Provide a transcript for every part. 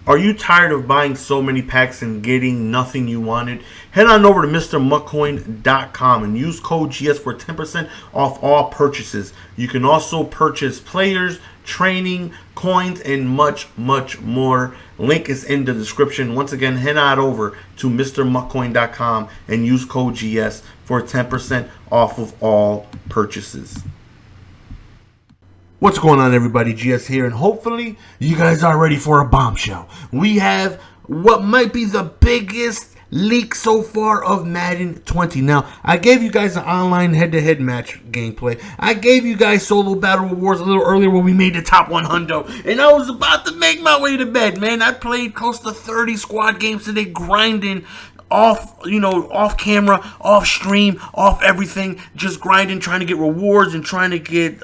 Are you tired of buying so many packs and getting nothing you wanted? Head on over to MrMuckcoin.com and use code GS for 10% off all purchases. You can also purchase players, training, coins, and much, much more. Link is in the description. Once again, head on over to MrMuckcoin.com and use code GS for 10% off of all purchases. What's going on, everybody? GS here, and hopefully you guys are ready for a bombshell. We have what might be the biggest leak so far of Madden 20. Now, I gave you guys an online head-to-head match gameplay. I gave you guys solo battle rewards a little earlier when we made the top 100, and I was about to make my way to bed, man. I played close to 30 squad games today, grinding off camera, off stream, off everything, just grinding, trying to get rewards and trying to get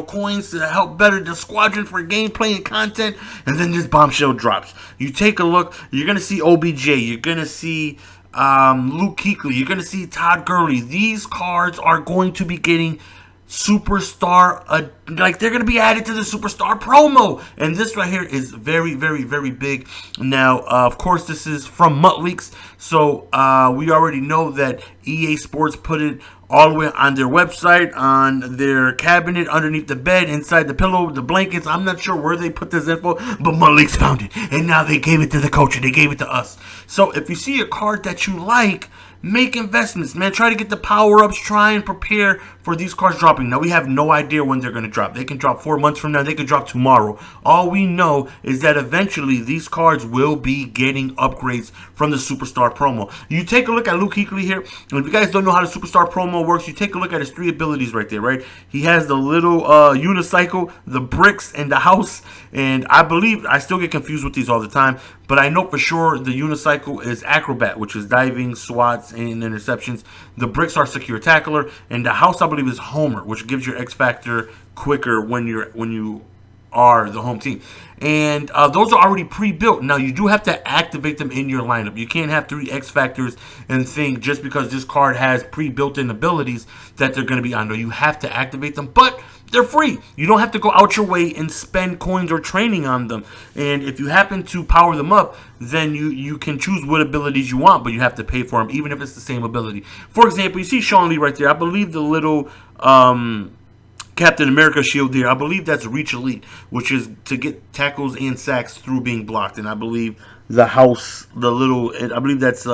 coins to help better the squadron for gameplay and content. And then this bombshell drops. You take a look, you're gonna see OBJ, you're gonna see Luke Kuechly, you're gonna see Todd Gurley. These cards are going to be getting superstar, they're going to be added to the superstar promo, and this right here is very, very, very big. Now, of course, this is from Mutt Leaks, so we already know that EA Sports put it all the way on their website, on their cabinet, underneath the bed, inside the pillow, the blankets. I'm not sure where they put this info, but Mutt Leaks found it, and now they gave it to the coach, and they gave it to us. So if you see a card that you like, make investments, man. Try to get the power-ups. Try and prepare for these cards dropping. Now, we have no idea when they're going to drop. They can drop 4 months from now. They can drop tomorrow. All we know is that eventually these cards will be getting upgrades from the Superstar promo. You take a look at Luke Kuechly here. And if you guys don't know how the Superstar promo works, you take a look at his 3 abilities right there, right? He has the little unicycle, the bricks, and the house. And I believe, I still get confused with these all the time, but I know for sure the unicycle is acrobat, which is diving, swats, and interceptions. The bricks are secure tackler, and the house, I believe, is homer, which gives your X factor quicker when you are the home team. And those are already pre-built. Now, you do have to activate them in your lineup. You can't have 3 X factors and think just because this card has pre-built-in abilities that they're going to be on there. You have to activate them, but they're free. You don't have to go out your way and spend coins or training on them. And if you happen to power them up, then you can choose what abilities you want, but you have to pay for them, even if it's the same ability. For example, you see Sean Lee right there. I believe the little Captain America shield there, I believe that's Reach Elite, which is to get tackles and sacks through being blocked. And I believe the house, I believe that's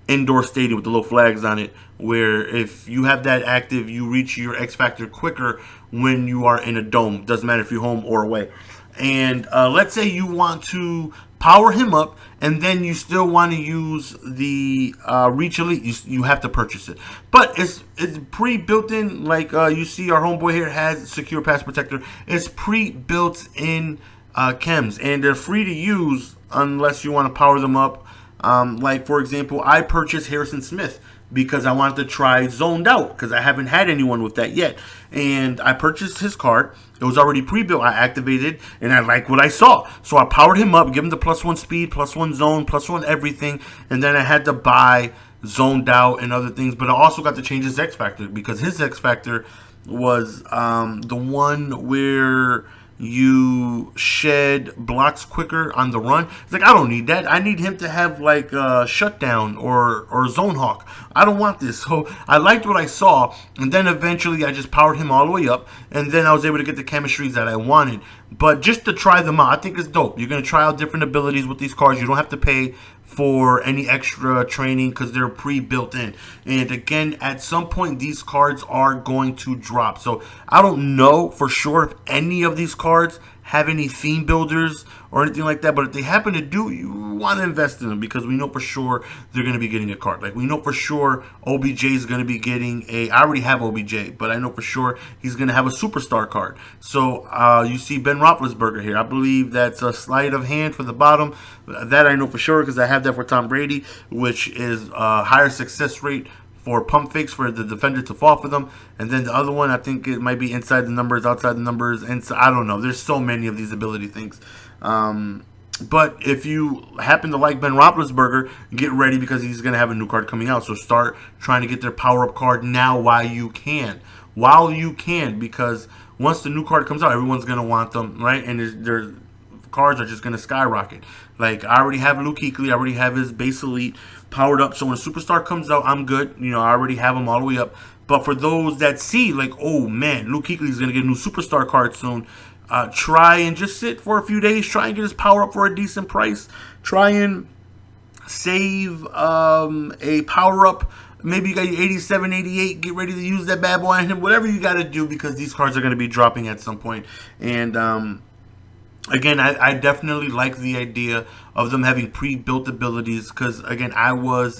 indoor stadium with the little flags on it, where if you have that active, you reach your X Factor quicker when you are in a dome. Doesn't matter if you're home or away. And let's say you want to power him up, and then you still want to use the Reach Elite, you have to purchase it. But it's pre-built in, like you see our homeboy here has Secure Pass Protector. It's pre-built in chems, and they're free to use unless you want to power them up. Like, for example, I purchased Harrison Smith because I wanted to try Zoned Out, because I haven't had anyone with that yet. And I purchased his card. It was already pre-built. I activated, and I like what I saw. So I powered him up, give him the +1 speed, +1 zone, +1 everything. And then I had to buy Zoned Out and other things. But I also got to change his X Factor, because his X Factor was the one where you shed blocks quicker on the run. It's like, I don't need that. I need him to have like shutdown or zone hawk. I don't want this. So I liked what I saw, and then eventually I just powered him all the way up, and then I was able to get the chemistries that I wanted. But just to try them out, I think it's dope. You're going to try out different abilities with these cards. You don't have to pay for any extra training because they're pre-built in. And again, at some point, these cards are going to drop. So I don't know for sure if any of these cards have any theme builders or anything like that, but if they happen to do, you want to invest in them, because we know for sure they're going to be getting a card. Like, we know for sure OBJ is going to be getting I already have OBJ, but I know for sure he's going to have a superstar card. So you see Ben Roethlisberger here. I believe that's a sleight of hand for the bottom. That I know for sure, because I have that for Tom Brady, which is a higher success rate for pump fakes for the defender to fall for them. And then the other one, I think it might be inside the numbers, outside the numbers, and I don't know. There's so many of these ability things. But if you happen to like Ben Roethlisberger, get ready, because he's going to have a new card coming out. So start trying to get their power-up card now while you can. Because once the new card comes out, everyone's going to want them, right? And they're cards are just going to skyrocket. Like, I already have Luke Kuechly. I already have his base elite powered up. So when a superstar comes out, I'm good. You know, I already have him all the way up. But for those that see, like, oh, man, Luke Kuechly is going to get a new superstar card soon. Try and just sit for a few days. Try and get his power up for a decent price. Try and save a power up. Maybe you got your 87, 88. Get ready to use that bad boy on him. Whatever you got to do, because these cards are going to be dropping at some point. And again, I definitely like the idea of them having pre-built abilities, because, again, I was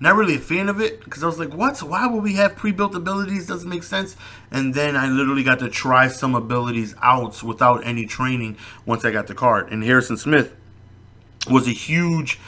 not really a fan of it, because I was like, what? Why would we have pre-built abilities? Doesn't make sense. And then I literally got to try some abilities out without any training once I got the card. And Harrison Smith was a huge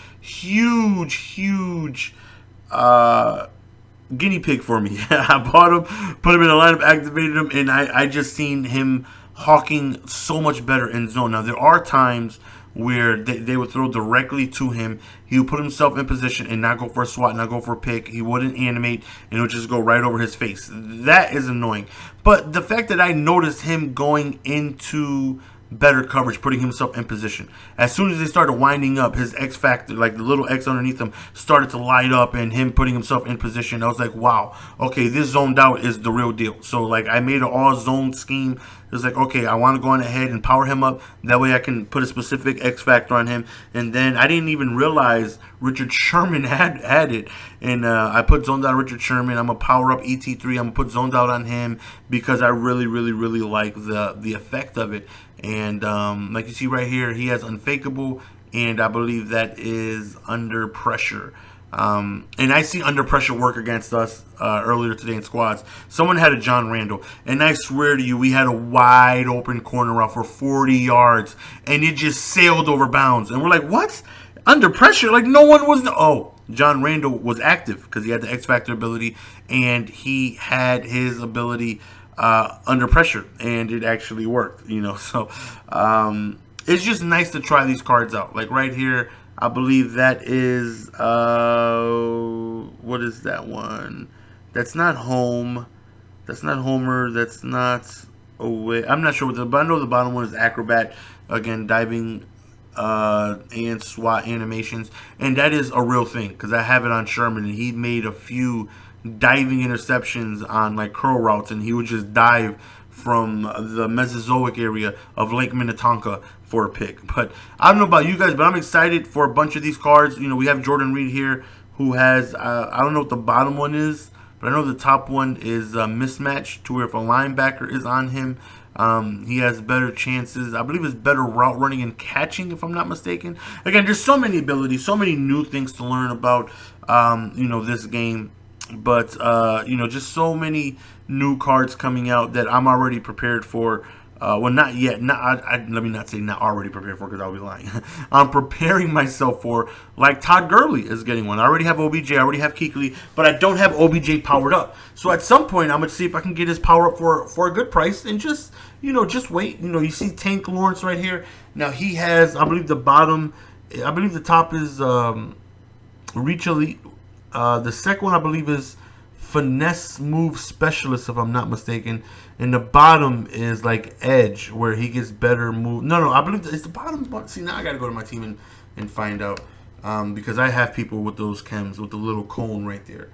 guinea pig for me. I bought him, put him in a lineup, activated him, and I just seen him hawking so much better in zone. Now, there are times where they would throw directly to him. He would put himself in position and not go for a swat, not go for a pick. He wouldn't animate, and it would just go right over his face. That is annoying. But the fact that I noticed him going into better coverage, putting himself in position. As soon as they started winding up, his X factor, like the little X underneath him, started to light up, and him putting himself in position. I was like, wow, okay, this zoned out is the real deal. So, like, I made an all zone scheme. It was like, okay, I want to go on ahead and power him up. That way I can put a specific X factor on him. And then I didn't even realize Richard Sherman had it. And I put zoned out Richard Sherman. I'm going to power up ET3. I'm going to put zoned out on him because I really like the effect of it. And like you see right here, he has Unfakeable, and I believe that is Under Pressure. And I see Under Pressure work against us earlier today in squads. Someone had a John Randall, and I swear to you, we had a wide open corner route for 40 yards, and it just sailed over bounds. And we're like, what? Under Pressure? Like, no one was... Oh, John Randall was active because he had the X Factor ability, and he had his ability... under pressure, and it actually worked, you know. So it's just nice to try these cards out. Like right here, I believe that is what is that one? That's not home. That's not Homer. That's not away. I'm not sure what but I know the bottom one is Acrobat. Again, diving and SWAT animations, and that is a real thing because I have it on Sherman, and he made a few diving interceptions on like curl routes, and he would just dive from the Mesozoic area of Lake Minnetonka for a pick. But I don't know about you guys, but I'm excited for a bunch of these cards. You know, we have Jordan Reed here, who has I don't know what the bottom one is, but I know the top one is mismatch, to where if a linebacker is on him, he has better chances. I believe it's better route running and catching, if I'm not mistaken. Again, there's so many abilities, so many new things to learn about you know, this game. But, you know, just so many new cards coming out that I'm already prepared for. Well, not yet. Let me not say not already prepared for, because I'll be lying. I'm preparing myself for, like Todd Gurley is getting one. I already have OBJ. I already have Kuechly. But I don't have OBJ powered up. So at some point, I'm going to see if I can get his power up for a good price. And just, you know, just wait. You know, you see Tank Lawrence right here. Now, he has, I believe the top is Reach Elite. The second one, I believe, is Finesse Move Specialist, if I'm not mistaken. And the bottom is like Edge, where he gets better move. No, I believe it's the bottom. But see, now I got to go to my team and find out. Because I have people with those chems, with the little cone right there.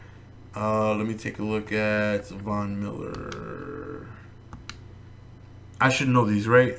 Let me take a look at Von Miller. I should know these, right?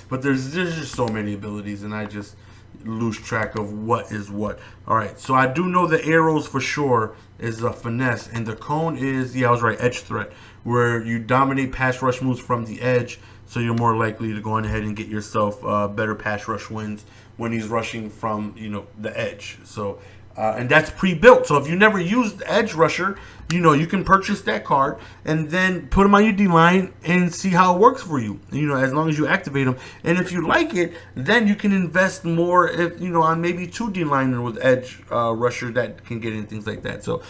But there's just so many abilities, and I just lose track of what is what. All right, so I do know the arrows for sure is a finesse, and the cone is, yeah, I was right, edge threat, where you dominate pass rush moves from the edge, so you're more likely to go on ahead and get yourself better pass rush wins when he's rushing from, you know, the edge. So and that's pre-built. So if you never used Edge Rusher, you know, you can purchase that card and then put him on your D-line and see how it works for you, you know, as long as you activate him. And if you like it, then you can invest more, if you know, on maybe 2 D-liner with Edge Rusher that can get in, things like that. So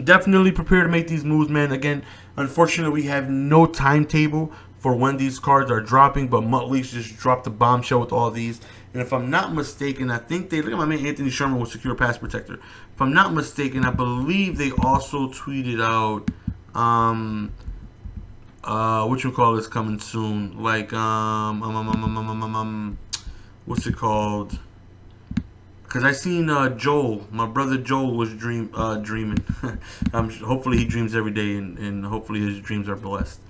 definitely prepare to make these moves, man. Again, unfortunately, we have no timetable for when these cards are dropping, but Muttley's just dropped a bombshell with all these. And if I'm not mistaken, I think they, look at my man Anthony Sherman with Secure Pass Protector. If I'm not mistaken, I believe they also tweeted out what you call is coming soon. Like what's it called? Because I seen Joel, my brother Joel was dreaming. Hopefully he dreams every day, and hopefully his dreams are blessed.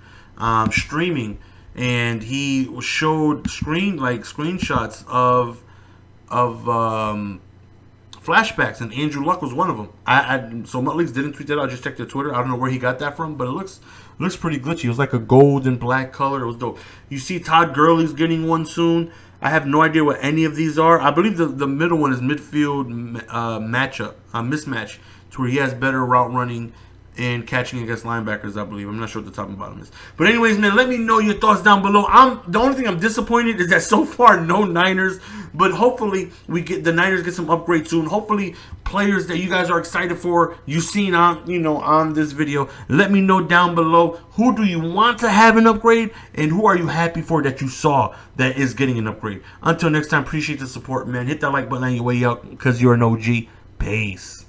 Streaming, and he showed screenshots of flashbacks, and Andrew Luck was one of them. So Mutleaks didn't tweet that out. I just checked their Twitter. I don't know where he got that from, but it looks pretty glitchy. It was like a gold and black color. It was dope. You see Todd Gurley's getting one soon. I have no idea what any of these are. I believe the middle one is midfield mismatch, to where he has better route running and catching against linebackers, I believe. I'm not sure what the top and bottom is. But anyways, man, let me know your thoughts down below. The only thing I'm disappointed is that so far no Niners. But hopefully the Niners get some upgrades soon. Hopefully players that you guys are excited for, you've seen on this video. Let me know down below, who do you want to have an upgrade, and who are you happy for that you saw that is getting an upgrade. Until next time, appreciate the support, man. Hit that like button on your way out because you're an OG. Peace.